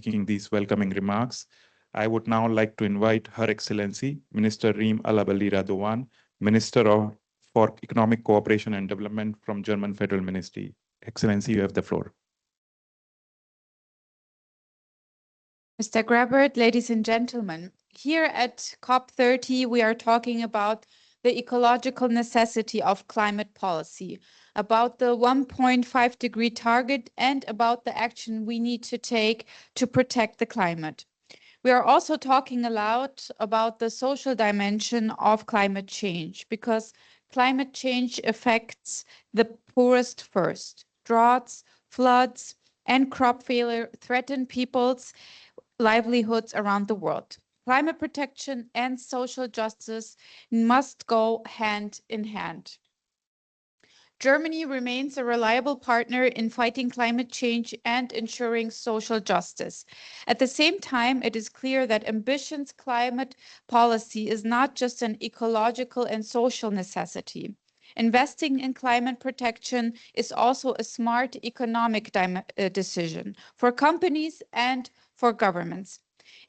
making these welcoming remarks. I would now like to invite Her Excellency, Minister Reem Alabali-Radovan, for Economic Cooperation and Development from German Federal Ministry. Excellency, you have the floor. Mr. Grabert, ladies and gentlemen, here at COP30, we are talking about the ecological necessity of climate policy, about the 1.5-degree target, and about the action we need to take to protect the climate. We are also talking a lot about the social dimension of climate change, because climate change affects the poorest first. Droughts, floods, and crop failure threaten people's livelihoods around the world. Climate protection and social justice must go hand in hand. Germany remains a reliable partner in fighting climate change and ensuring social justice. At the same time, it is clear that ambitious climate policy is not just an ecological and social necessity. Investing in climate protection is also a smart economic decision for companies and for governments.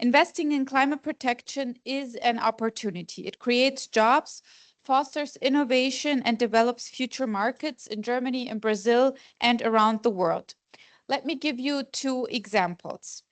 Investing in climate protection is an opportunity. It creates jobs, fosters innovation, and develops future markets in Germany and Brazil and around the world. Let me give you two examples.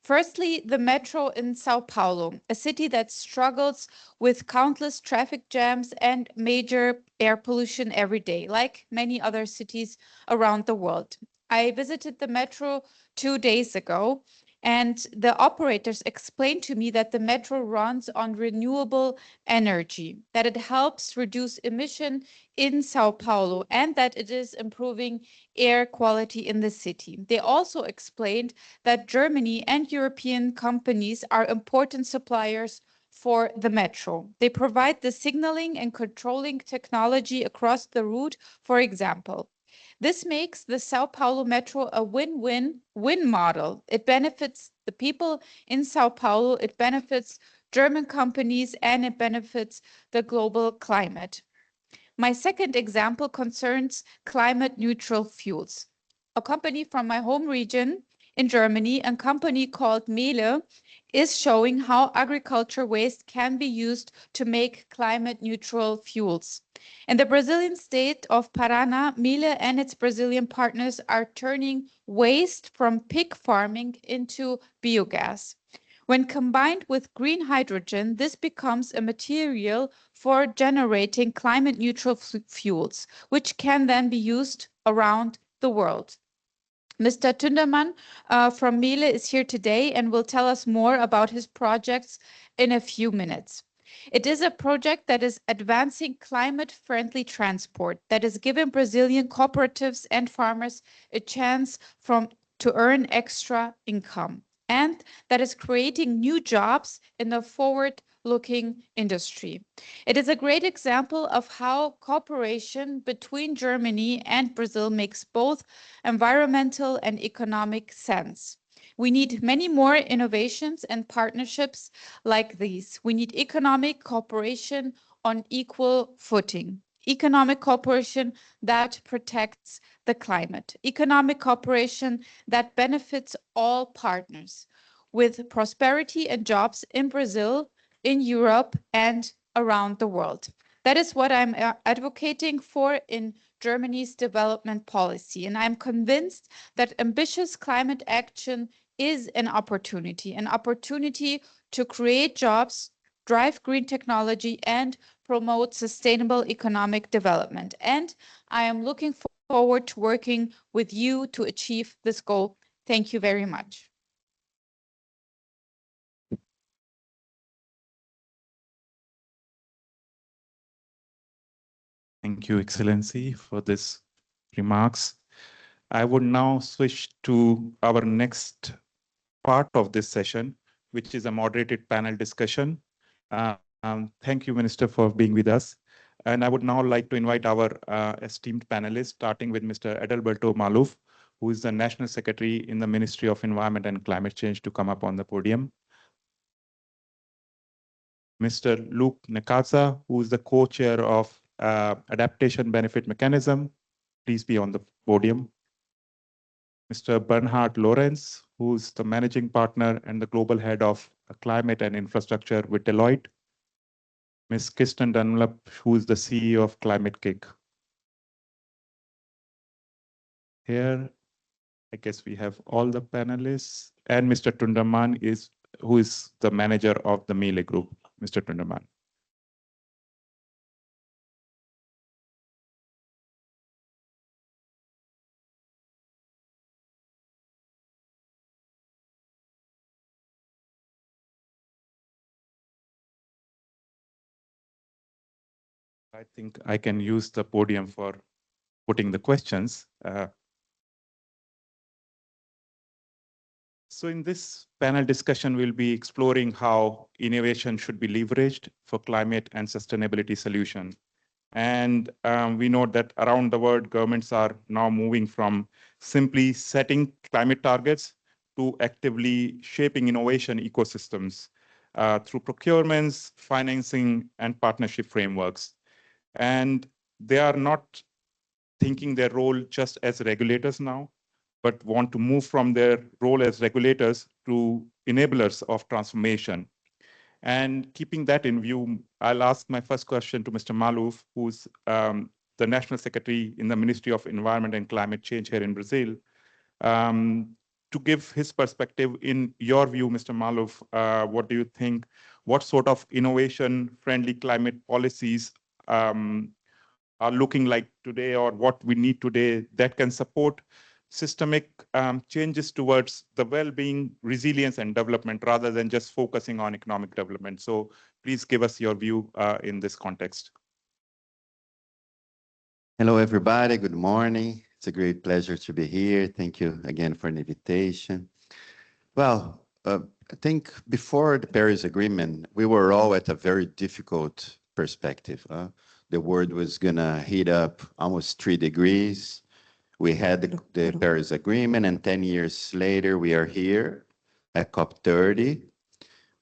Firstly, the metro in Sao Paulo, a city that struggles with countless traffic jams and major air pollution every day, like many other cities around the world. I visited the metro 2 days ago, and the operators explained to me that the metro runs on renewable energy, that it helps reduce emission in Sao Paulo, and that it is improving air quality in the city. They also explained that Germany and European companies are important suppliers for the metro. They provide the signaling and controlling technology across the route, for example. This makes the Sao Paulo metro a win-win-win model. It benefits the people in Sao Paulo, it benefits German companies, and it benefits the global climate. My second example concerns climate neutral fuels. A company from my home region in Germany, a company called Mehle, is showing how agriculture waste can be used to make climate neutral fuels. In the Brazilian state of Paraná, Mehle and its Brazilian partners are turning waste from pig farming into biogas. When combined with green hydrogen, this becomes a material for generating climate neutral fuels, which can then be used around the world. Mr. Tundermann from Mehle is here today and will tell us more about his projects in a few minutes. It is a project that is advancing climate-friendly transport, that is giving Brazilian cooperatives and farmers a chance to earn extra income, and that is creating new jobs in the forward-looking industry. It is a great example of how cooperation between Germany and Brazil makes both environmental and economic sense. We need many more innovations and partnerships like these. We need economic cooperation on equal footing. Economic cooperation that protects the climate. Economic cooperation that benefits all partners, with prosperity and jobs in Brazil, in Europe, and around the world. That is what I'm advocating for in Germany's development policy. And I'm convinced that ambitious climate action is an opportunity to create jobs, drive green technology, and promote sustainable economic development. And I am looking forward to working with you to achieve this goal. Thank you very much. Thank you, Excellency, for this remarks. I would now switch to our next part of this session, which is a moderated panel discussion. Thank you, Minister, for being with us. And I would now like to invite our esteemed panelists, starting with Mr. Adalberto Maluf, who is the National Secretary in the Ministry of Environment and Climate Change, to come up on the podium. Mr. Luke Nakasa, who is the co-chair of Adaptation Benefit Mechanism, please be on the podium. Mr. Bernhard Lorenz, who who's the managing partner and the global head of climate and infrastructure with Deloitte. Ms. Kirsten Dunlap, who is the CEO of Climate Kick. Here, I guess we have all the panelists, and Mr. Tundaman who is the manager of the Melee Group. Mr. Tundaman. I think I can use the podium for putting the questions. So in this panel discussion, we'll be exploring how innovation should be leveraged for climate and sustainability solutions. And we know that around the world, governments are now moving from simply setting climate targets to actively shaping innovation ecosystems through procurements, financing, and partnership frameworks. And they are not thinking their role just as regulators now, but want to move from their role as regulators to enablers of transformation. And keeping that in view, I'll ask my first question to Mr. Maluf, who's the National Secretary in the Ministry of Environment and Climate Change here in Brazil, to give his perspective. In your view, Mr. Maluf, what do you think? What sort of innovation-friendly climate policies are looking like today, or what we need today that can support systemic changes towards the well-being, resilience, and development rather than just focusing on economic development? So please give us your view in this context. Hello, everybody. Good morning. It's a great pleasure to be here. Thank you again for an invitation. Well, I think before the Paris Agreement, we were all at a very difficult perspective. The world was going to heat up almost 3 degrees. We had the Paris Agreement, and 10 years later, we are here at COP30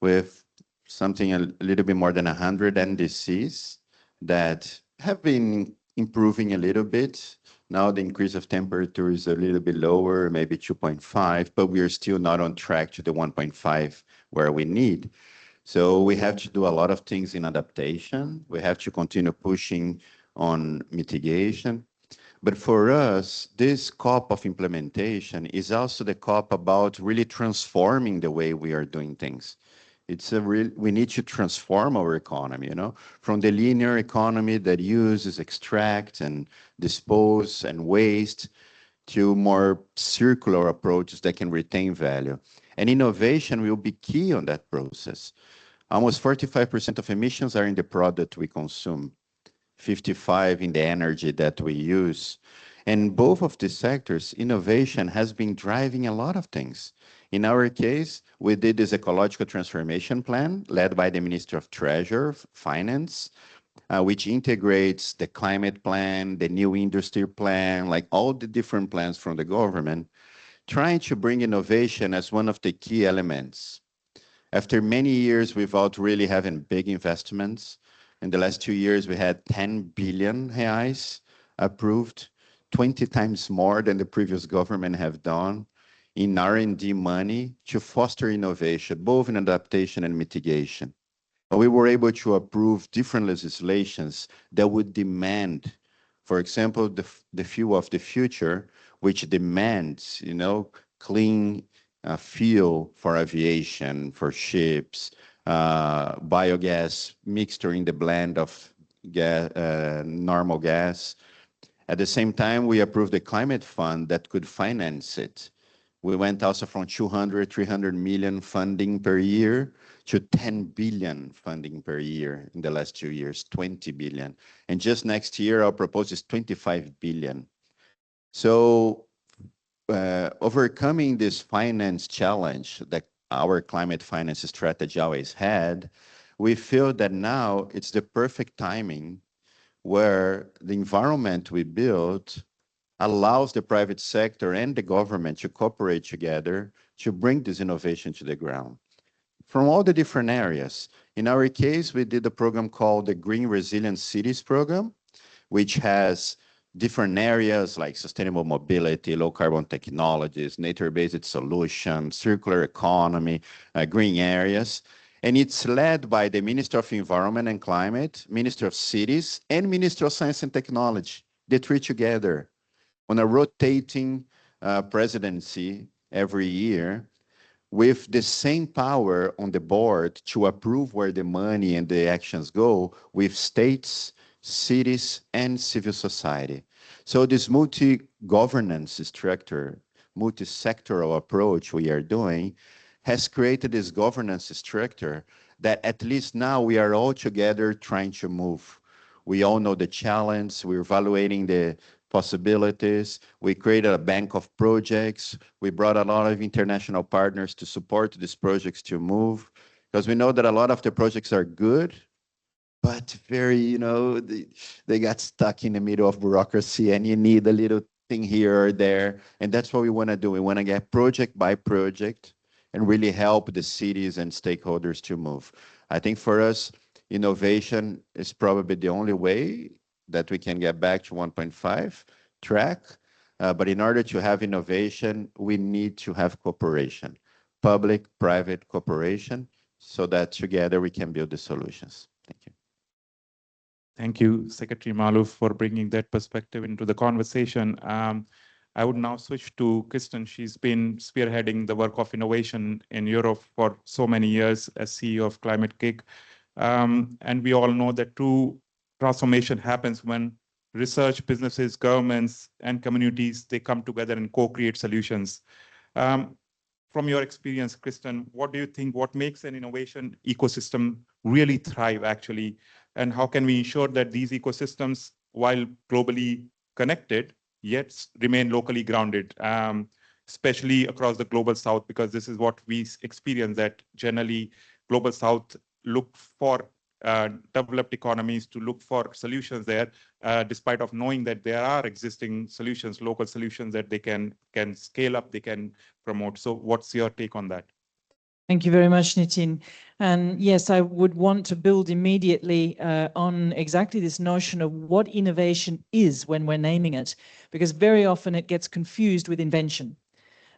with something a little bit more than 100 NDCs that have been improving a little bit. Now the increase of temperature is a little bit lower, maybe 2.5, but we are still not on track to the 1.5 where we need. So we have to do a lot of things in adaptation. We have to continue pushing on mitigation. But for us, this COP of implementation is also the COP about really transforming the way we are doing things. We need to transform our economy, from the linear economy that uses, extracts, and dispose and waste to more circular approaches that can retain value. And innovation will be key on that process. Almost 45% of emissions are in the product we consume, 55% in the energy that we use. And both of these sectors, innovation has been driving a lot of things. In our case, we did this ecological transformation plan led by the Ministry of Treasury, Finance, which integrates the climate plan, the new industry plan, like all the different plans from the government, trying to bring innovation as one of the key elements. After many years without really having big investments, in the last 2 years, we had 10 billion reais approved, 20 times more than the previous government have done in R&D money to foster innovation, both in adaptation and mitigation. But we were able to approve different legislations that would demand, for example, the fuel of the future, which demands, clean fuel for aviation, for ships, biogas mixture in the blend of normal gas. At the same time, we approved the climate fund that could finance it. We went also from 200, 300 million funding per year to 10 billion funding per year in the last 2 years, 20 billion. And just next year, our proposal is 25 billion. So overcoming this finance challenge that our climate finance strategy always had, we feel that now it's the perfect timing where the environment we built allows the private sector and the government to cooperate together to bring this innovation to the ground from all the different areas. In our case, we did a program called the Green Resilient Cities Program, which has different areas like sustainable mobility, low carbon technologies, nature-based solutions, circular economy, green areas. And it's led by the Minister of Environment and Climate, Minister of Cities, and Minister of Science and Technology, the three together on a rotating presidency every year, with the same power on the board to approve where the money and the actions go with states, cities, and civil society. So this multi-governance structure, multi-sectoral approach we are doing has created this governance structure that at least now we are all together trying to move. We all know the challenge, we're evaluating the possibilities. We created a bank of projects. We brought a lot of international partners to support these projects to move, because we know that a lot of the projects are good, but very, they got stuck in the middle of bureaucracy and you need a little thing here or there. And that's what we want to do. We want to get project by project and really help the cities and stakeholders to move. I think for us, innovation is probably the only way that we can get back to 1.5 track. But in order to have innovation, we need to have cooperation, public-private cooperation, so that together we can build the solutions. Thank you. Thank you, Secretary Maloof, for bringing that perspective into the conversation. I would now switch to Kristen. She's been spearheading the work of innovation in Europe for so many years as CEO of Climate Kick. And we all know that true transformation happens when research, businesses, governments, and communities, they come together and co-create solutions. From your experience, Kristen, what do you think, what makes an innovation ecosystem really thrive actually? And how can we ensure that these ecosystems, while globally connected, yet remain locally grounded, especially across the global south, because this is what we experience, that generally global south look for developed economies to look for solutions there, despite of knowing that there are existing solutions, local solutions that they can scale up, they can promote. So what's your take on that? Thank you very much, Nitin. And yes, I would want to build immediately on exactly this notion of what innovation is when we're naming it, because very often it gets confused with invention.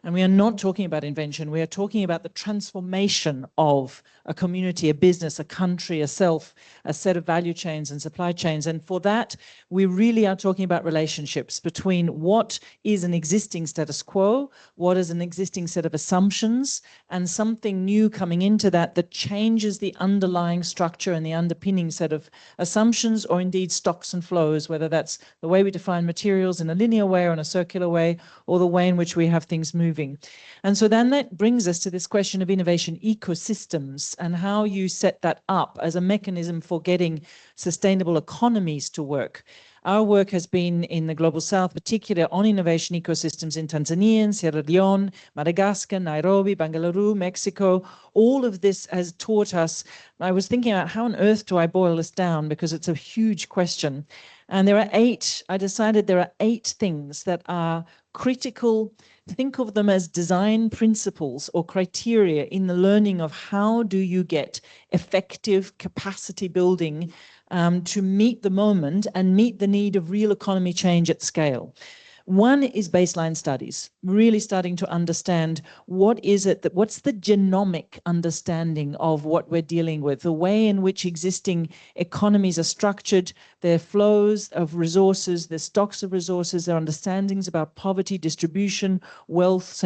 And we are not talking about invention. We are talking about the transformation of a community, a business, a country, a self, a set of value chains and supply chains. And for that, we really are talking about relationships between what is an existing status quo, what is an existing set of assumptions, and something new coming into that that changes the underlying structure and the underpinning set of assumptions, or indeed stocks and flows, whether that's the way we define materials in a linear way or in a circular way, or the way in which we have things moving. And so then that brings us to this question of innovation ecosystems and how you set that up as a mechanism for getting sustainable economies to work. Our work has been in the Global South, particularly on innovation ecosystems in Tanzania, Sierra Leone, Madagascar, Nairobi, Bangalore, Mexico. All of this has taught us. I was thinking about how on earth do I boil this down, because it's a huge question. And I decided there are 8 things that are critical. Think of them as design principles or criteria in the learning of how do you get effective capacity building to meet the moment and meet the need of real economy change at scale. One is baseline studies, really starting to understand what's the genomic understanding of what we're dealing with, the way in which existing economies are structured, their flows of resources, their stocks of resources, their understandings about poverty, distribution, wealth,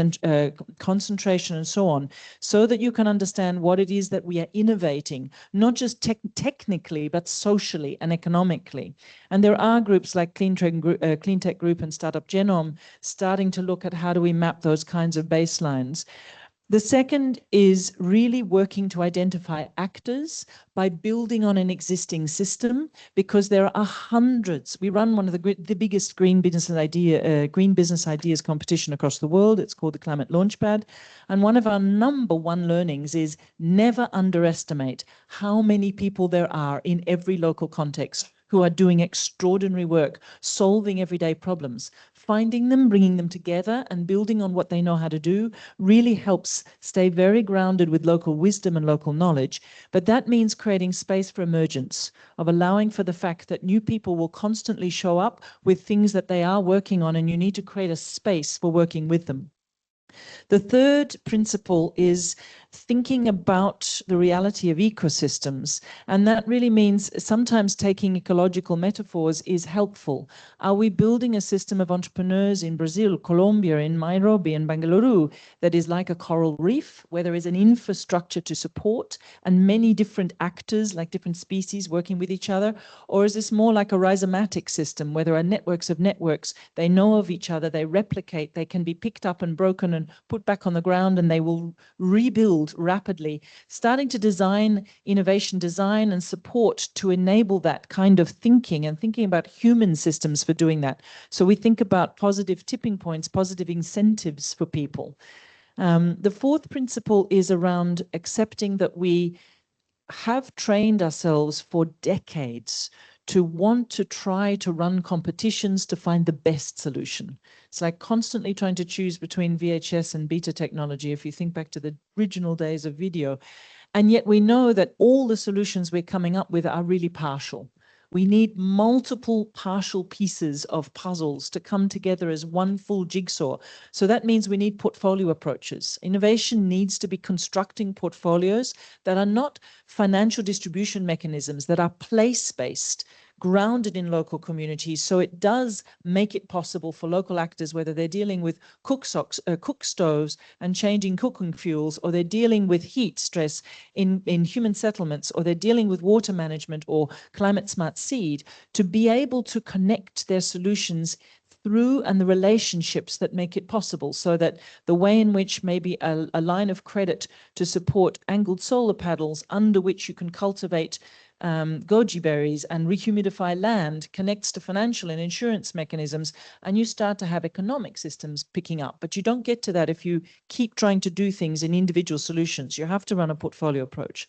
concentration, and so on, so that you can understand what it is that we are innovating, not just technically, but socially and economically. And there are groups like Cleantech Group and Startup Genome starting to look at how do we map those kinds of baselines. The second is really working to identify actors by building on an existing system, because there are hundreds. We run one of the biggest green business ideas competition across the world. It's called the Climate Launchpad. And one of our #1 learnings is never underestimate how many people there are in every local context who are doing extraordinary work, solving everyday problems. finding them, bringing them together and building on what they know how to do really helps stay very grounded with local wisdom and local knowledge. But that means creating space for emergence, of allowing for the fact that new people will constantly show up with things that they are working on, and you need to create a space for working with them. The third principle is thinking about the reality of ecosystems. And that really means sometimes taking ecological metaphors is helpful. Are we building a system of entrepreneurs in Brazil, Colombia, in Nairobi, and Bangalore that is like a coral reef, where there is an infrastructure to support and many different actors, like different species, working with each other? Or is this more like a rhizomatic system, where there are networks of networks, they know of each other, they replicate, they can be picked up and broken and put back on the ground, and they will rebuild rapidly, starting to design innovation design and support to enable that kind of thinking, and thinking about human systems for doing that. So we think about positive tipping points, positive incentives for people. The fourth principle is around accepting that we have trained ourselves for decades to want to try to run competitions to find the best solution. It's like constantly trying to choose between VHS and beta technology, if you think back to the original days of video. And yet we know that all the solutions we're coming up with are really partial. We need multiple partial pieces of puzzles to come together as one full jigsaw. So that means we need portfolio approaches. Innovation needs to be constructing portfolios that are not financial distribution mechanisms, that are place-based, grounded in local communities. So it does make it possible for local actors, whether they're dealing with cook stoves and changing cooking fuels, or they're dealing with heat stress in human settlements, or they're dealing with water management or climate smart seed, to be able to connect their solutions through and the relationships that make it possible, so that the way in which maybe a line of credit to support angled solar panels under which you can cultivate goji berries and rehumidify land connects to financial and insurance mechanisms, and you start to have economic systems picking up. But you don't get to that if you keep trying to do things in individual solutions. You have to run a portfolio approach.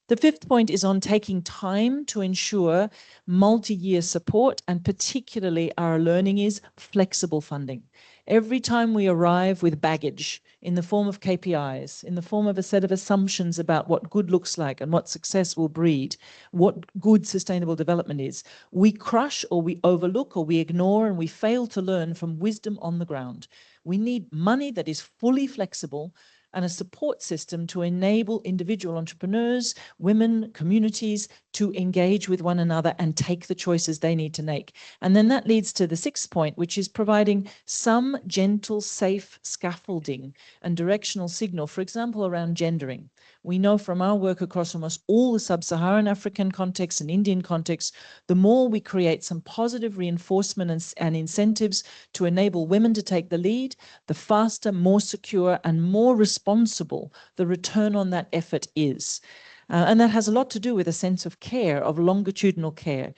The fifth point is on taking time to ensure multi-year support, and particularly our learning is flexible funding. Every time we arrive with baggage in the form of KPIs, in the form of a set of assumptions about what good looks like and what success will breed, what good sustainable development is, we crush or we overlook or we ignore, and we fail to learn from wisdom on the ground. We need money that is fully flexible and a support system to enable individual entrepreneurs, women, communities to engage with one another and take the choices they need to make. And then that leads to the sixth point, which is providing some gentle, safe scaffolding and directional signal, for example, around gendering. We know from our work across almost all the sub-Saharan African contexts and Indian contexts, the more we create some positive reinforcement and incentives to enable women to take the lead, the faster, more secure, and more responsible the return on that effort is. And that has a lot to do with a sense of care, of longitudinal care.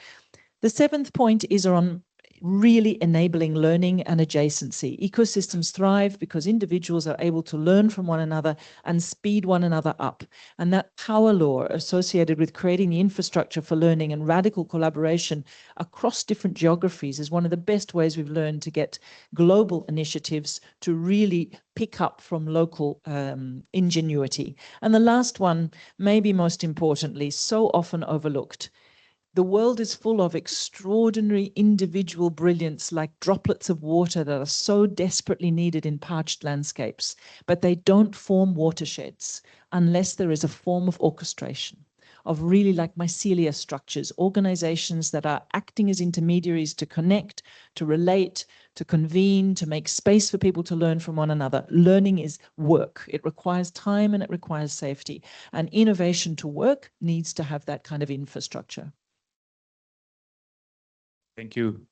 The seventh point is on really enabling learning and adjacency. Ecosystems thrive because individuals are able to learn from one another and speed one another up. And that power law associated with creating the infrastructure for learning and radical collaboration across different geographies is one of the best ways we've learned to get global initiatives to really pick up from local ingenuity. And the last one, maybe most importantly, so often overlooked. The world is full of extraordinary individual brilliance, like droplets of water that are so desperately needed in parched landscapes, but they don't form watersheds unless there is a form of orchestration, of really like mycelia structures, organizations that are acting as intermediaries to connect, to relate, to convene, to make space for people to learn from one another. Learning is work. It requires time and it requires safety. And innovation to work needs to have that kind of infrastructure. Thank you,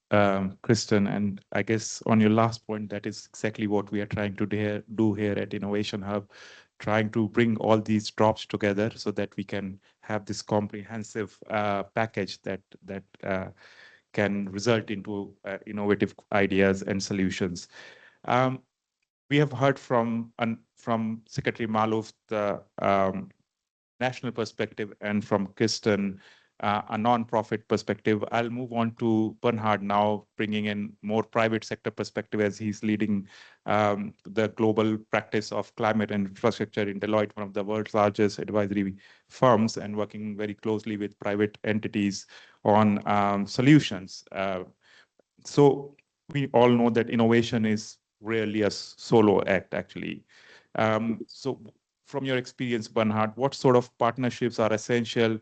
Kristen. And I guess on your last point, that is exactly what we are trying to do here at Innovation Hub, trying to bring all these drops together so that we can have this comprehensive package that can result into innovative ideas and solutions. We have heard from Secretary Maloof the national perspective, and from Kristen a non-profit perspective. I'll move on to Bernhard now, bringing in more private sector perspective as he's leading the global practice of climate and infrastructure in Deloitte, one of the world's largest advisory firms, and working very closely with private entities on solutions. So we all know that innovation is rarely a solo act, actually. So from your experience, Bernhard, what sort of partnerships are essential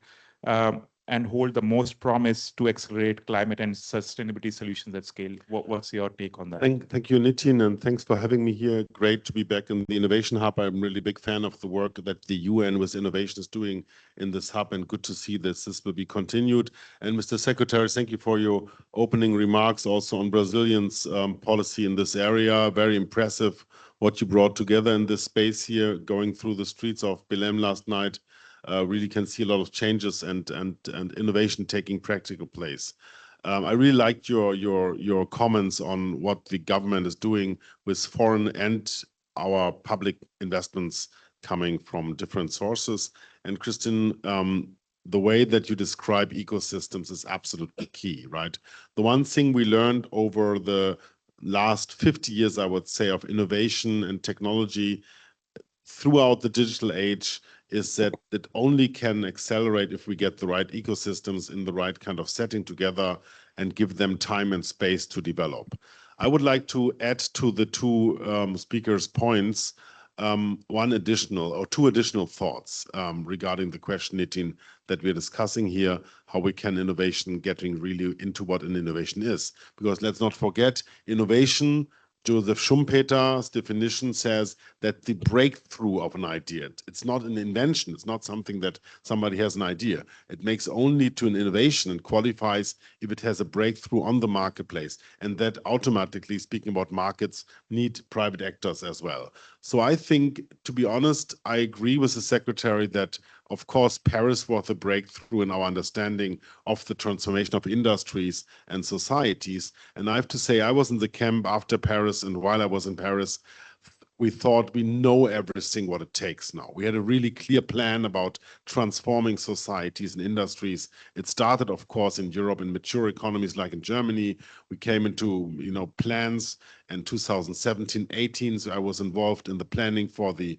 and hold the most promise to accelerate climate and sustainability solutions at scale? What's your take on that? Thank you, Nitin, and thanks for having me here. Great to be back in the Innovation Hub. I'm really a big fan of the work that the UN with Innovation is doing in this hub, and good to see that this will be continued. And Mr. Secretary, thank you for your opening remarks also on Brazilian's policy in this area. Very impressive what you brought together in this space here, going through the streets of Belém last night. Really can see a lot of changes and innovation taking practical place. I really liked your comments on what the government is doing with foreign and our public investments coming from different sources. And Kristin, the way that you describe ecosystems is absolutely key, right? The one thing we learned over the last 50 years, I would say, of innovation and technology throughout the digital age is that it only can accelerate if we get the right ecosystems in the right kind of setting together and give them time and space to develop. I would like to add to the two speakers' points two additional thoughts regarding the question, Nitin, that we're discussing here, how we can innovation getting really into what an innovation is. Because let's not forget, innovation, Joseph Schumpeter's definition says that the breakthrough of an idea, it's not an invention, it's not something that somebody has an idea. It makes only to an innovation and qualifies if it has a breakthrough on the marketplace. And that automatically, speaking about markets, need private actors as well. So I think, to be honest, I agree with the Secretary that, of course, Paris was a breakthrough in our understanding of the transformation of industries and societies. And I have to say, I was in the camp after Paris, and while I was in Paris, we thought we know everything what it takes now. We had a really clear plan about transforming societies and industries. It started, of course, in Europe in mature economies like in Germany. We came into plans in 2017-18. So I was involved in the planning for the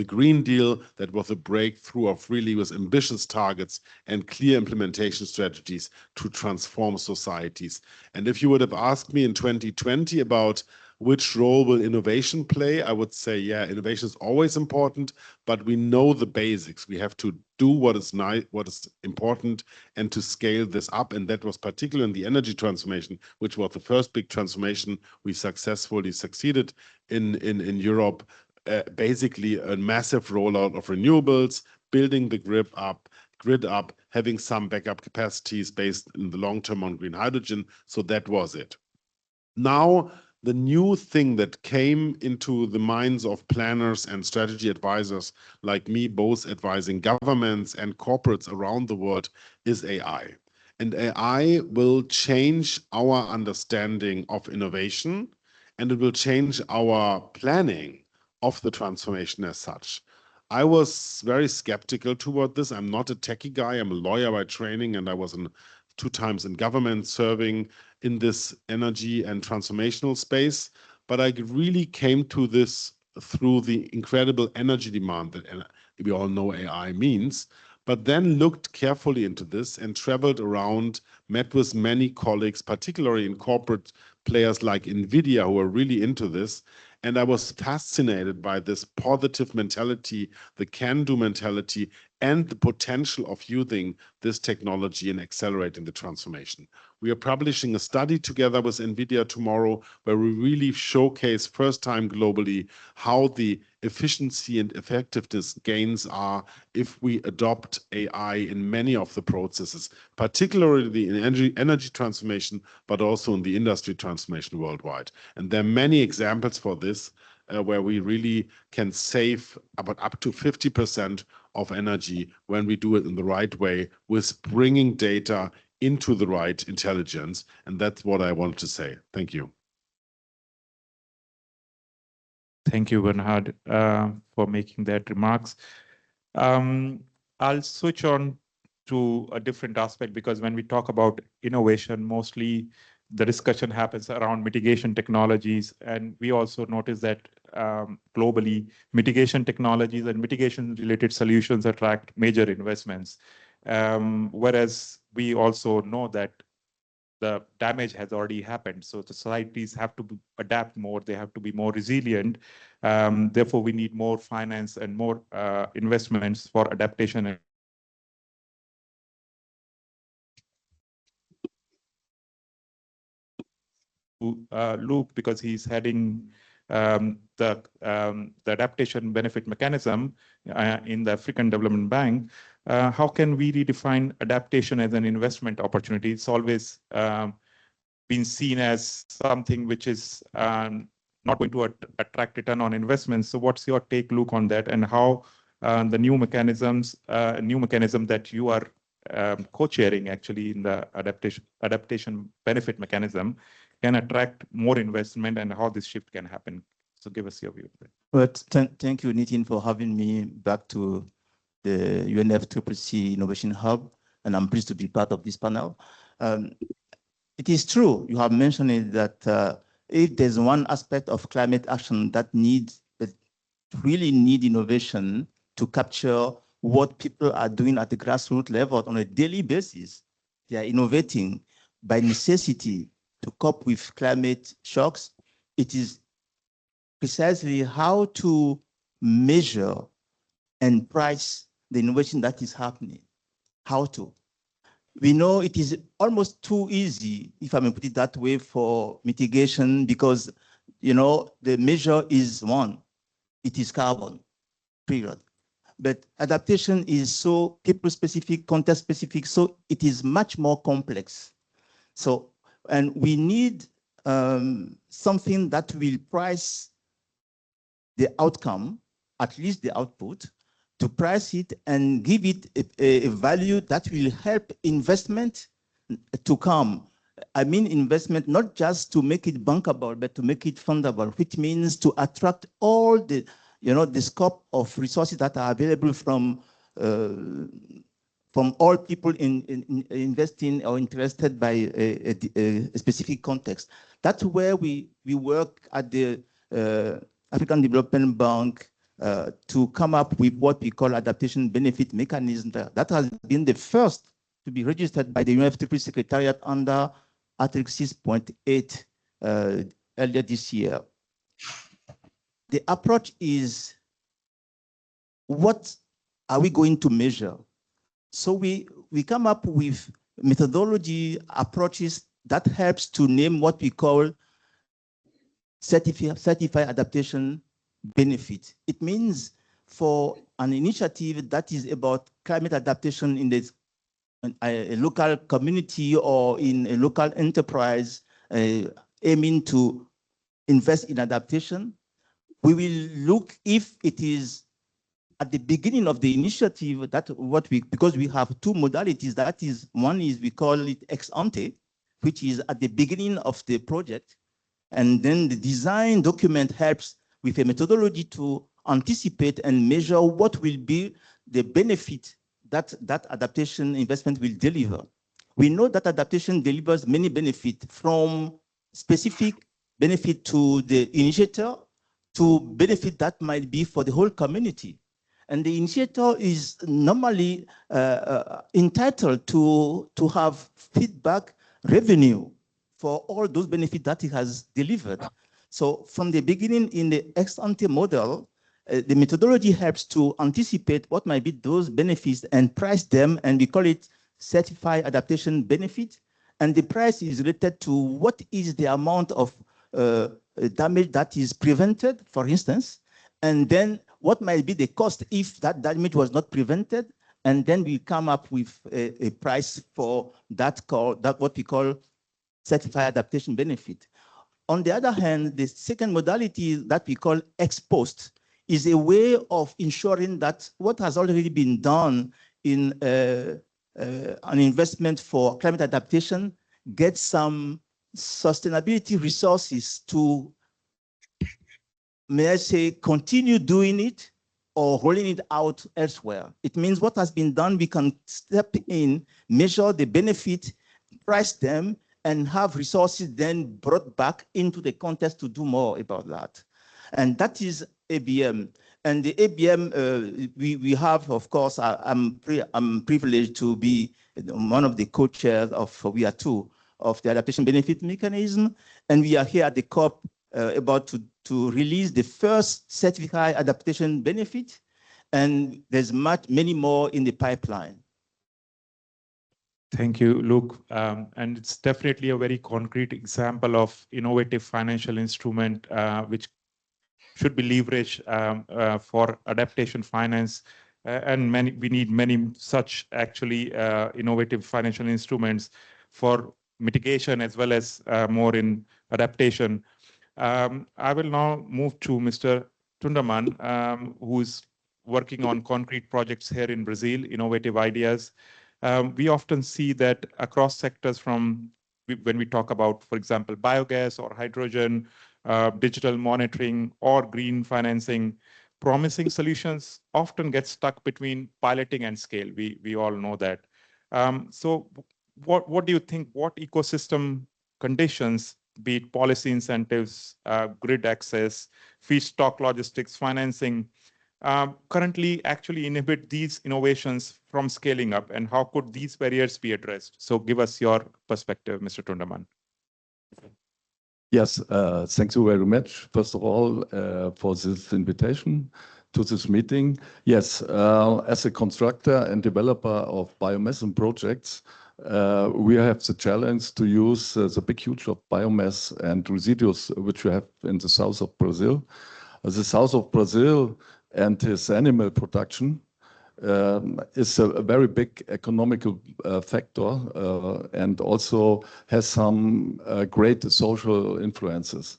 Green Deal. That was a breakthrough of really with ambitious targets and clear implementation strategies to transform societies. And if you would have asked me in 2020 about which role will innovation play, I would say, yeah, innovation is always important, but we know the basics. We have to do what is important, and to scale this up. And that was particularly in the energy transformation, which was the first big transformation we successfully succeeded in Europe. Basically, a massive rollout of renewables, building the grid up, having some backup capacities based in the long term on green hydrogen. So that was it. Now, the new thing that came into the minds of planners and strategy advisors like me, both advising governments and corporates around the world, is AI. And AI will change our understanding of innovation, and it will change our planning of the transformation as such. I was very skeptical toward this. I'm not a techie guy. I'm a lawyer by training, and I was 2 times in government serving in this energy and transformational space. But I really came to this through the incredible energy demand that we all know AI means, but then looked carefully into this and traveled around, met with many colleagues, particularly in corporate players like NVIDIA, who are really into this. And I was fascinated by this positive mentality, the can-do mentality, and the potential of using this technology and accelerating the transformation. We are publishing a study together with NVIDIA tomorrow where we really showcase first time globally how the efficiency and effectiveness gains are if we adopt AI in many of the processes, particularly in energy transformation, but also in the industry transformation worldwide. And there are many examples for this where we really can save about up to 50% of energy when we do it in the right way with bringing data into the right intelligence. And that's what I wanted to say. Thank you. Thank you, Bernhard, for making that remarks. I'll switch on to a different aspect, because when we talk about innovation, mostly the discussion happens around mitigation technologies. And we also notice that globally, mitigation technologies and mitigation related solutions attract major investments. Whereas we also know that the damage has already happened. So the societies have to adapt more. They have to be more resilient. Therefore, we need more finance and more investments for adaptation. And Luke, because he's heading the adaptation benefit mechanism in the African Development Bank. How can we redefine adaptation as an investment opportunity? It's always been seen as something which is not going to attract return on investments. So what's your take, Luke, on that, and how the new mechanism that you are co-chairing actually in the adaptation benefit mechanism can attract more investment, and how this shift can happen? So give us your view. But thank you, Nitin, for having me back to the UNFCCC Innovation Hub, and I'm pleased to be part of this panel. It is true, you have mentioned it, that if there's one aspect of climate action that really need innovation to capture what people are doing at the grassroots level on a daily basis, they are innovating by necessity to cope with climate shocks. It is precisely how to measure and price the innovation that is happening. How to. We know it is almost too easy, if I may put it that way, for mitigation, because, you know, the measure is one. It is carbon, period. But adaptation is so people-specific, context-specific, so it is much more complex. So, and we need something that will price the outcome, at least the output, to price it and give it a value that will help investment to come. I mean investment not just to make it bankable, but to make it fundable, which means to attract all the, you know, the scope of resources that are available from all people in investing or interested by a specific context. That's where we work at the African Development Bank to come up with what we call adaptation benefit mechanism. That has been the first to be registered by the UNFCCC Secretariat under Article 6.8 earlier this year. The approach is, what are we going to measure? So we come up with methodology approaches that helps to name what we call certified adaptation benefit. It means for an initiative that is about climate adaptation in a local community or in a local enterprise aiming to invest in adaptation, we will look if it is at the beginning of the initiative, because we have two modalities. That is, one is we call it ex ante, which is at the beginning of the project. And then the design document helps with a methodology to anticipate and measure what will be the benefit that adaptation investment will deliver. We know that adaptation delivers many benefits, from specific benefit to the initiator to benefit that might be for the whole community. And the initiator is normally entitled to have feedback revenue for all those benefits that he has delivered. So from the beginning in the ex-ante model, the methodology helps to anticipate what might be those benefits and price them, and we call it certified adaptation benefit. And the price is related to what is the amount of damage that is prevented, for instance, and then what might be the cost if that damage was not prevented, and then we come up with a price for that what we call certified adaptation benefit. On the other hand, the second modality that we call ex post is a way of ensuring that what has already been done in an investment for climate adaptation gets some sustainability resources to, may I say, continue doing it, or rolling it out elsewhere. It means what has been done, we can step in, measure the benefit, price them, and have resources then brought back into the context to do more about that. And that is ABM. And the ABM, we have, of course, I'm privileged to be one of the co-chairs of, we are two, of the adaptation benefit mechanism. And we are here at the COP about to release the first certified adaptation benefit. And there's many more in the pipeline. Thank you, Luke. And it's definitely a very concrete example of innovative financial instrument which should be leveraged for adaptation finance. And we need many such actually innovative financial instruments for mitigation as well as more in adaptation. I will now move to Mr. Tundaman, who's working on concrete projects here in Brazil, innovative ideas. We often see that across sectors when we talk about, for example, biogas or hydrogen, digital monitoring or green financing, promising solutions often get stuck between piloting and scale. We all know that. So what do you think, what ecosystem conditions, be it policy incentives, grid access, feedstock logistics, financing, currently actually inhibit these innovations from scaling up, and how could these barriers be addressed? So give us your perspective, Mr. Tundaman. Yes, thank you very much, first of all, for this invitation to this meeting. Yes, as a constructor and developer of biomethane projects, we have the challenge to use the big huge of biomass and residues which we have in the south of Brazil. The south of Brazil and its animal production is a very big economical factor and also has some great social influences.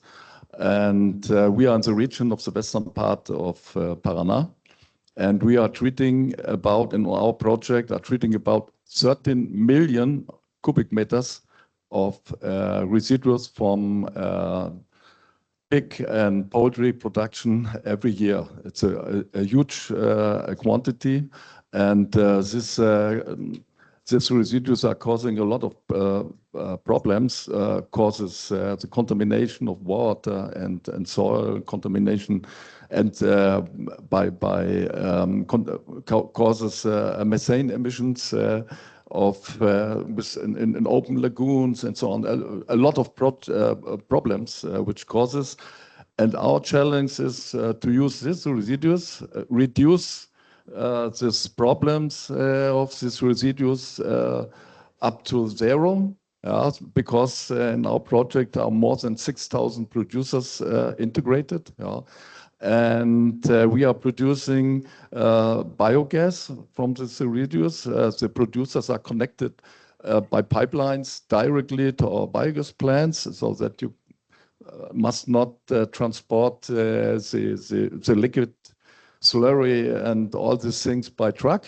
And we are in the region of the western part of Paraná, and we are treating about, in our project, treating about 13 million cubic meters of residues from pig and poultry production every year. It's a huge quantity, and these residues are causing a lot of problems, causes the contamination of water and soil contamination, and causes methane emissions in open lagoons and so on. A lot of problems which causes, and our challenge is to use these residues, reduce these problems of these residues up to zero, because in our project are more than 6,000 producers integrated. And we are producing biogas from these residues. The producers are connected by pipelines directly to our biogas plants, so that you must not transport the liquid slurry and all these things by truck.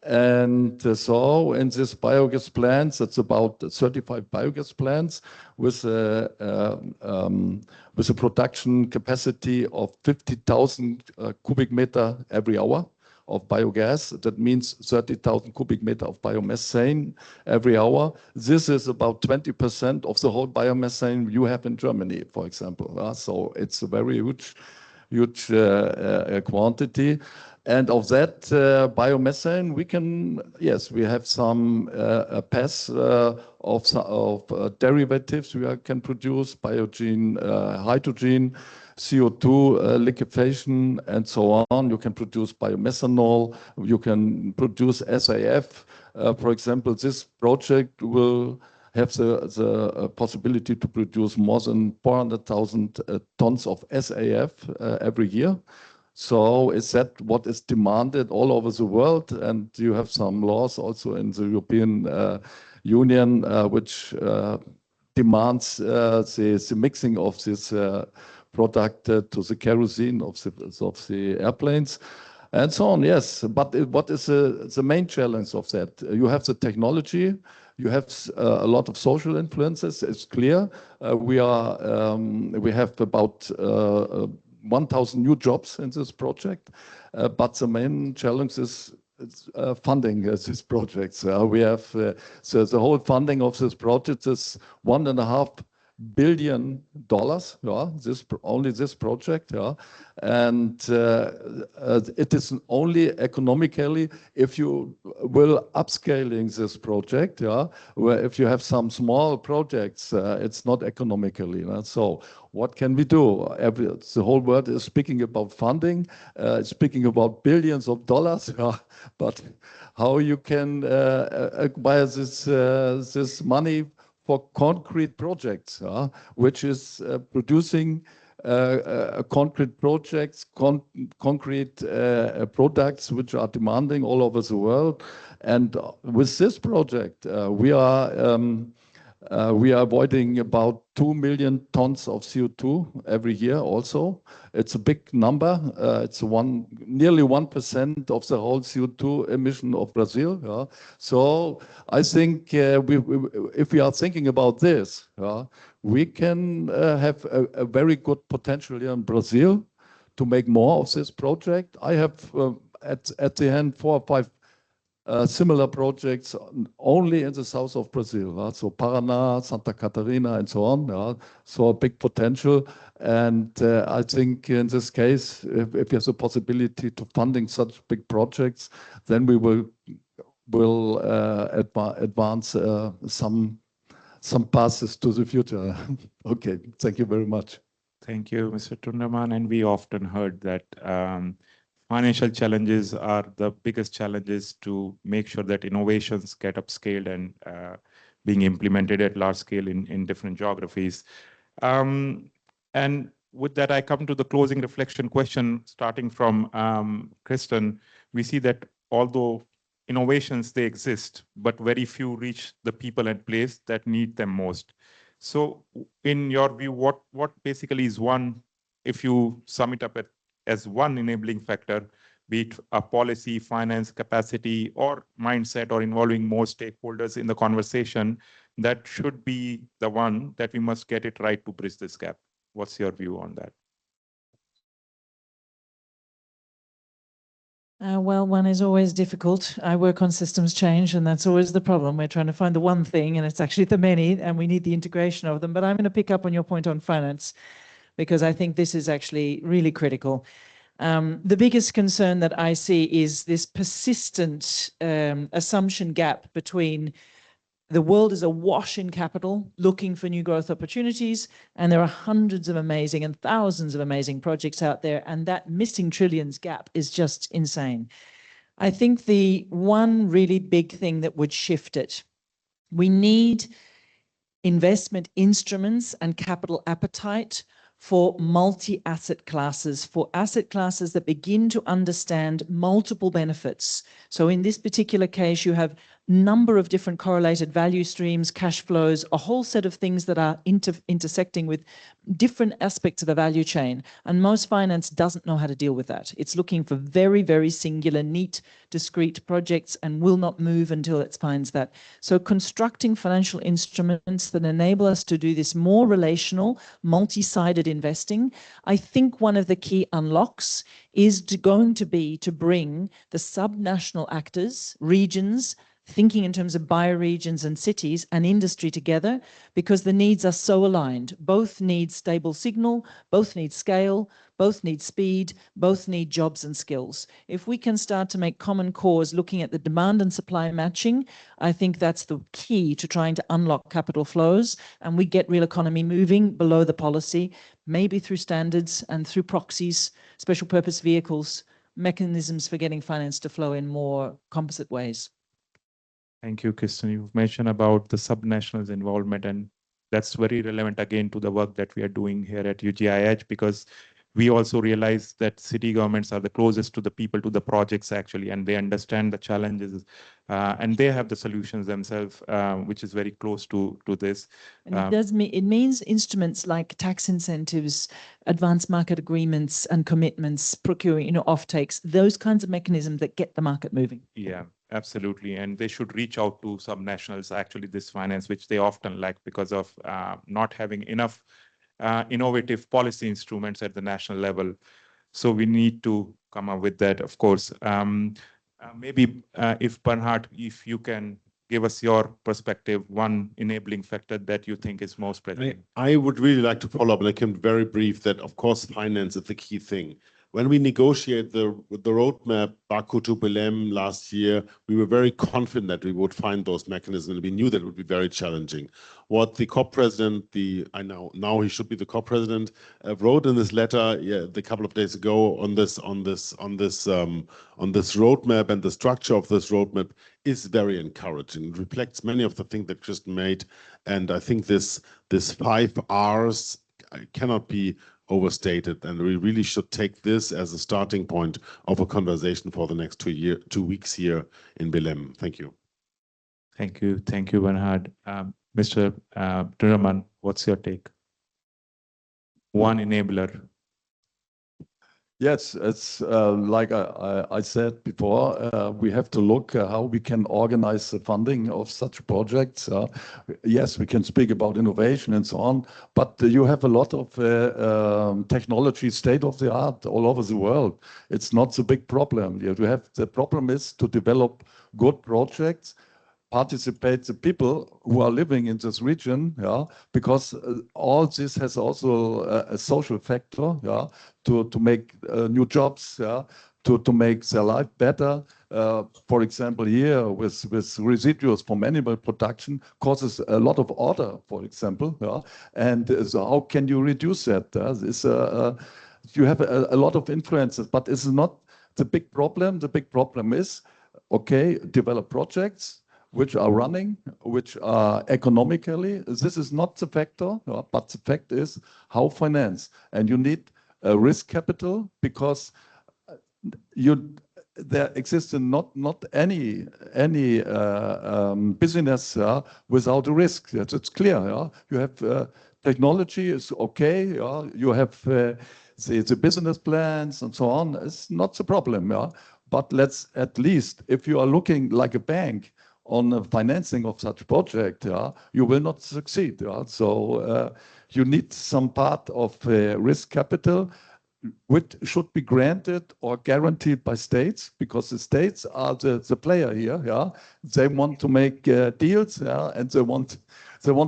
And so in this biogas plants, it's about 35 biogas plants with a production capacity of 50,000 cubic meter every hour of biogas. That means 30,000 cubic meter of biomethane every hour. This is about 20% of the whole biomethane you have in Germany, for example. So it's a very huge quantity. And of that biomethane, we have some paths of derivatives we can produce, biogen, hydrogen, CO2 liquefaction, and so on. You can produce biomethanol, you can produce SAF. For example, this project will have the possibility to produce more than 400,000 tons of SAF every year. So is that what is demanded all over the world? And you have some laws also in the European Union which demands the mixing of this product to the kerosene of the airplanes and so on. Yes, but what is the main challenge of that? You have the technology, you have a lot of social influences. It's clear we have about 1,000 new jobs in this project. But the main challenge is funding these projects. We have so the whole funding of this project is $1.5 billion. Yeah, only this project. Yeah, and it is only economically if you will upscaling this project. Yeah, where if you have some small projects, it's not economically. So what can we do? The whole world is speaking about funding, speaking about billions of dollars. Yeah, but how you can acquire this money for concrete projects, which is producing concrete projects, concrete products which are demanding all over the world. And with this project, we are avoiding about 2 million tons of CO2 every year also. It's a big number. It's nearly 1% of the whole CO2 emission of Brazil. Yeah. So I think if we are thinking about this, we can have a very good potential here in Brazil to make more of this project. I have at the end 4 or 5 similar projects only in the south of Brazil, so Paraná, Santa Catarina, and so on. So a big potential, and I think in this case, if there's a possibility to funding such big projects, then we will advance some passes to the future. Okay, thank you very much. Thank you, Mr. Tunderman. And we often heard that financial challenges are the biggest challenges to make sure that innovations get upscaled and being implemented at large scale in different geographies. And with that, I come to the closing reflection question, starting from Kristen. We see that although innovations, they exist, but very few reach the people and place that need them most. So in your view, what basically is one, if you sum it up as one enabling factor, be it a policy, finance, capacity, or mindset, or involving more stakeholders in the conversation, that should be the one that we must get it right to bridge this gap? What's your view on that? Well, one is always difficult. I work on systems change, and that's always the problem. We're trying to find the one thing, and it's actually the many, and we need the integration of them. But I'm going to pick up on your point on finance, because I think this is actually really critical. The biggest concern that I see is this persistent assumption gap between the world is awash in capital, looking for new growth opportunities, and there are hundreds of amazing and thousands of amazing projects out there, and that missing trillions gap is just insane. I think the one really big thing that would shift it, we need investment instruments and capital appetite for multi-asset classes, for asset classes that begin to understand multiple benefits. So in this particular case, you have a number of different correlated value streams, cash flows, a whole set of things that are intersecting with different aspects of the value chain. And most finance doesn't know how to deal with that. It's looking for very, very singular, neat, discrete projects and will not move until it finds that. So constructing financial instruments that enable us to do this more relational, multi-sided investing, I think one of the key unlocks is going to be to bring the subnational actors, regions, thinking in terms of bioregions and cities and industry together, because the needs are so aligned. Both need stable signal, both need scale, both need speed, both need jobs and skills. If we can start to make common cause looking at the demand and supply matching, I think that's the key to trying to unlock capital flows, and we get real economy moving below the policy, maybe through standards and through proxies, special purpose vehicles, mechanisms for getting finance to flow in more composite ways. Thank you, Kristen. You've mentioned about the subnationals involvement, and that's very relevant again to the work that we are doing here at UGIH, because we also realize that city governments are the closest to the people, to the projects actually, and they understand the challenges and they have the solutions themselves, which is very close to this. And it means instruments like tax incentives, advanced market agreements and commitments, procuring, offtakes, those kinds of mechanisms that get the market moving. Yeah, absolutely. And they should reach out to subnationals, actually, this finance, which they often lack because of not having enough innovative policy instruments at the national level. So we need to come up with that, of course. Maybe if Bernhard, if you can give us your perspective, one enabling factor that you think is most present. I would really like to follow up, and I can be very brief that, of course, finance is the key thing. When we negotiate the roadmap Baku to Belém last year, we were very confident that we would find those mechanisms. We knew that it would be very challenging. What the COP president, now he should be the COP president, wrote in this letter a couple of days ago on this roadmap, and the structure of this roadmap is very encouraging. It reflects many of the things that Kristen made, and I think this 5 R's cannot be overstated, and we really should take this as a starting point of a conversation for the next 2 weeks here in Belém. Thank you. Thank you, Bernhard. Mr. Radovan, what's your take? One enabler. Yes, it's like I said before, we have to look how we can organize the funding of such projects. Yes, we can speak about innovation and so on, but you have a lot of technology, state of the art all over the world. It's not the big problem. The problem is to develop good projects, participate the people who are living in this region, because all this has also a social factor, to make new jobs, to make their life better. For example, here with residuals from animal production causes a lot of order, for example, and so how can you reduce that? You have a lot of influences, but it's not the big problem. The big problem is, okay, develop projects which are running, which are economically. This is not the factor, but the fact is how finance. And you need risk capital, because there exists not any business without a risk. It's clear. You have technology is okay. You have the business plans and so on. It's not the problem. But let's at least, if you are looking like a bank on the financing of such project, you will not succeed. So you need some part of risk capital, which should be granted or guaranteed by states, because the states are the player here. They want to make deals, and they want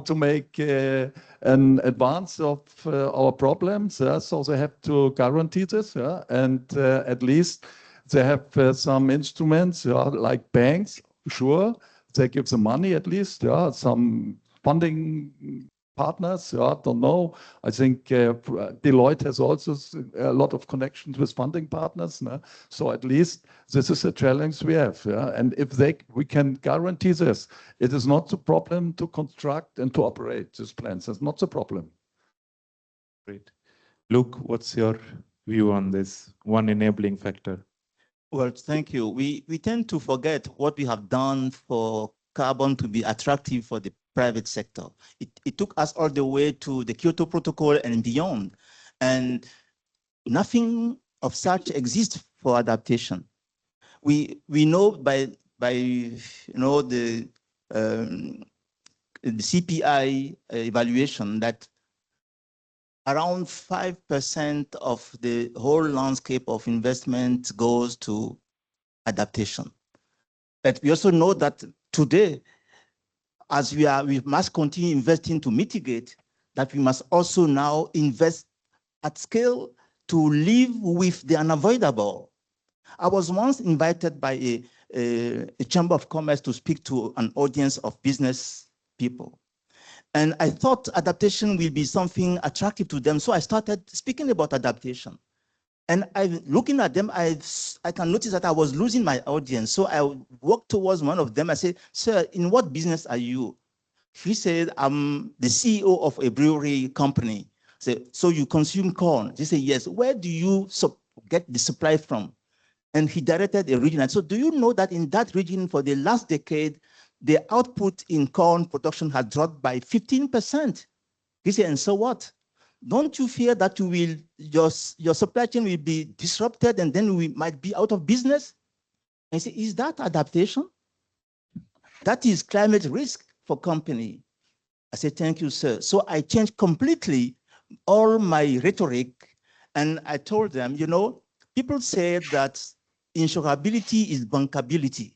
to make an advance of our problems. So they have to guarantee this, and at least they have some instruments, like banks. Sure, they give the money at least, some funding partners, I don't know. I think Deloitte has also a lot of connections with funding partners. So at least this is a challenge we have. And if we can guarantee this, it is not the problem to construct and to operate these plants. It's not the problem. Great. Luke, what's your view on this one enabling factor? Well, thank you. We tend to forget what we have done for carbon to be attractive for the private sector. It took us all the way to the Kyoto Protocol and beyond, and nothing of such exists for adaptation. We know by the CPI evaluation that around 5% of the whole landscape of investment goes to adaptation. But we also know that today, as we must continue investing to mitigate, that we must also now invest at scale to live with the unavoidable. I was once invited by a Chamber of Commerce to speak to an audience of business people. And I thought adaptation will be something attractive to them. So I started speaking about adaptation. And looking at them, I can notice that I was losing my audience. So I walked towards one of them. I said, "Sir, in what business are you?" He said, "I'm the CEO of a brewery company." I said, "So you consume corn?" He said, "Yes." "Where do you get the supply from?" And he directed a region. And so do you know that in that region for the last decade, the output in corn production had dropped by 15%. He said, "And so what? Don't you fear that your supply chain will be disrupted and then we might be out of business?" I said, "Is that adaptation? That is climate risk for company." I said, "Thank you, sir." So I changed completely all my rhetoric, and I told them, you know, people say that insurability is bankability.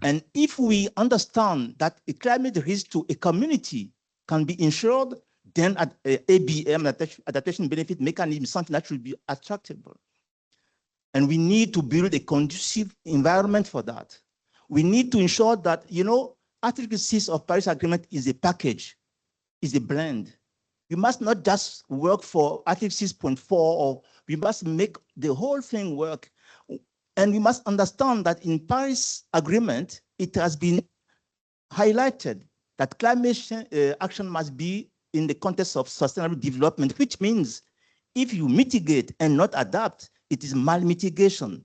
And if we understand that a climate risk to a community can be insured, then ABM, adaptation benefit mechanism, is something that should be attractable. And we need to build a conducive environment for that. We need to ensure that, you know, Article 6 of Paris Agreement is a package, is a blend. We must not just work for Article 6.4, or we must make the whole thing work. And we must understand that in Paris Agreement, it has been highlighted that climate action must be in the context of sustainable development, which means if you mitigate and not adapt, it is malmitigation.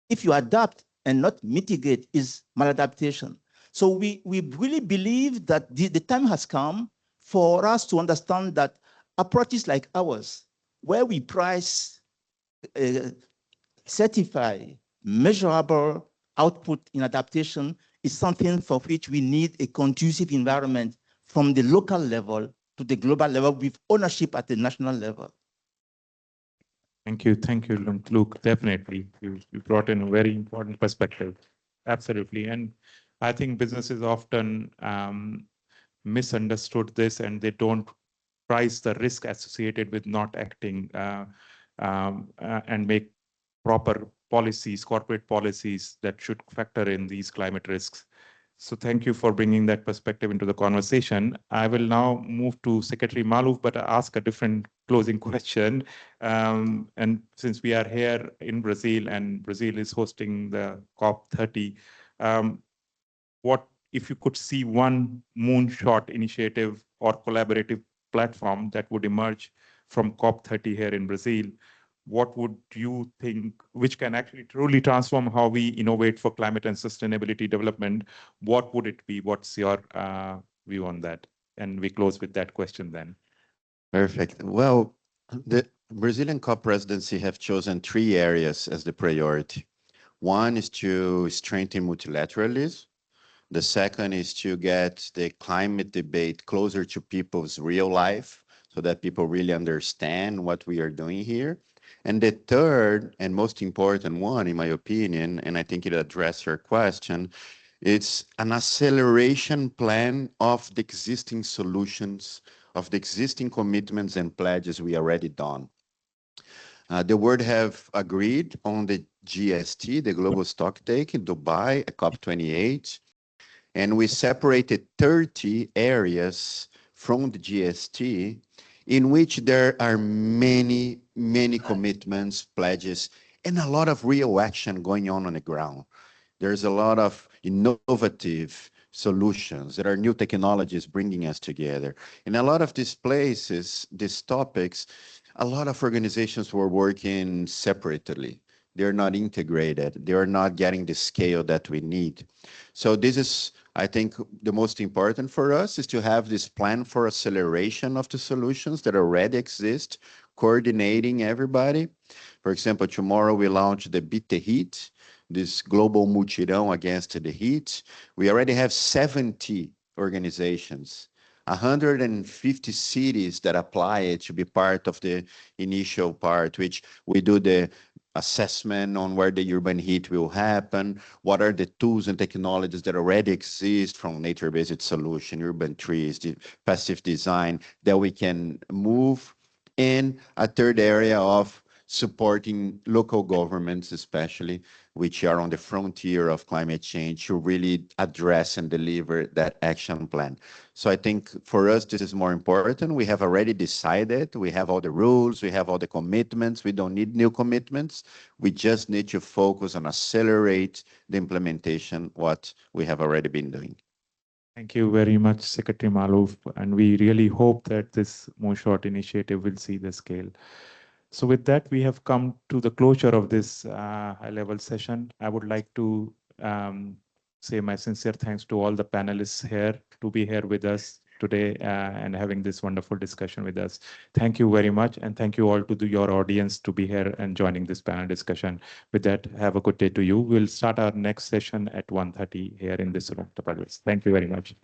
If you adapt and not mitigate, is maladaptation. So we really believe that the time has come for us to understand that approaches like ours, where we price, certify, measurable output in adaptation, is something for which we need a conducive environment from the local level to the global level with ownership at the national level. Thank you, Luke. Definitely, you brought in a very important perspective. Absolutely, and I think businesses often misunderstood this, and they don't price the risk associated with not acting and make proper policies, corporate policies that should factor in these climate risks. So thank you for bringing that perspective into the conversation. I will now move to Secretary Malouf, but ask a different closing question. And since we are here in Brazil and Brazil is hosting the COP30, what if you could see one moonshot initiative or collaborative platform that would emerge from COP30 here in Brazil, what would you think, which can actually truly transform how we innovate for climate and sustainability development? What would it be? What's your view on that? And we close with that question then. Perfect. Well, the Brazilian COP presidency have chosen 3 areas as the priority. One is to strengthen multilateralism. The second is to get the climate debate closer to people's real life so that people really understand what we are doing here. And the third and most important one, in my opinion, and I think it addressed your question, it's an acceleration plan of the existing solutions, of the existing commitments and pledges we already done. The world have agreed on the GST, the global stock take in Dubai at COP28, and we separated 30 areas from the GST in which there are many commitments, pledges, and a lot of real action going on the ground. There's a lot of innovative solutions. There are new technologies bringing us together. In a lot of these places, these topics, a lot of organizations were working separately. They're not integrated. They're not getting the scale that we need. So this is, I think, the most important for us is to have this plan for acceleration of the solutions that already exist, coordinating everybody. For example, tomorrow we launch the Beat the Heat, this global mutirão against the heat. We already have 70 organizations, 150 cities that apply it to be part of the initial part, which we do the assessment on where the urban heat will happen, what are the tools and technologies that already exist from nature-based solution, urban trees, the passive design that we can move. And a third area of supporting local governments, especially, which are on the frontier of climate change, to really address and deliver that action plan. So I think for us, this is more important. We have already decided, we have all the rules, we have all the commitments, we don't need new commitments. We just need to focus on accelerate the implementation, what we have already been doing. Thank you very much, Secretary Malouf, and we really hope that this Moonshot initiative will see the scale. So with that, we have come to the closure of this high-level session. I would like to say my sincere thanks to all the panelists here to be here with us today and having this wonderful discussion with us. Thank you very much, and thank you all to your audience to be here and joining this panel discussion. With that, have a good day to you. We'll start our next session at 1:30 here in this room. Thank you very much.